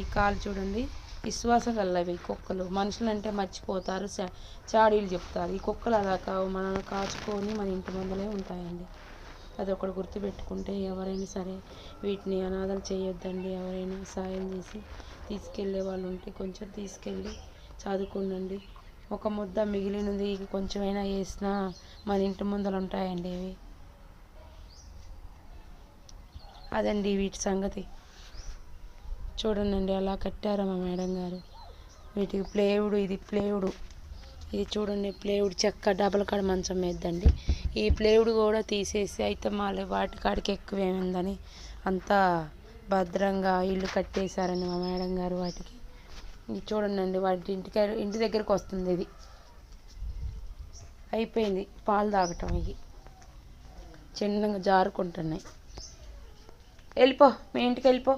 ఈ కాలు చూడండి, విశ్వాసం గలవి కుక్కలు. మనుషులంటే మర్చిపోతారు, చాడీలు చెప్తారు. ఈ కుక్కలు అలా కావు, మనల్ని కాచుకొని మన ఇంటి ముందలే ఉంటాయండి. అదొకటి గుర్తుపెట్టుకుంటే ఎవరైనా సరే వీటిని అనాథలు చేయొద్దండి. ఎవరైనా సాయం చేసి తీసుకెళ్ళే వాళ్ళు ఉంటే కొంచెం తీసుకెళ్ళి చదువుకోండి. ఒక ముద్ద మిగిలినది కొంచెమైనా వేసినా మన ఇంటి ముందర ఉంటాయండి ఇవి. అదండి వీటి సంగతి. చూడండి అలా కట్టారు మా మేడం గారు. వీటికి ప్లేవుడు, ఇది ప్లేవుడు. ఇది చూడండి ప్లేవుడు, చెక్క డబల్ కాడ మంచం వేద్దండి. ఈ ప్లేవుడు కూడా తీసేసి అయితే మళ్ళీ వాటి కాడికి ఎక్కువేమైందని అంతా భద్రంగా ఇల్లు కట్టేశారని మా మేడం గారు వాటికి. ఇది చూడండి వాటి ఇంటి దగ్గరికి వస్తుంది. ఇది అయిపోయింది పాలు తాగటం. ఇవి చిన్నగా జారుకుంటున్నాయి. వెళ్ళిపో, మీ ఇంటికి వెళ్ళిపో.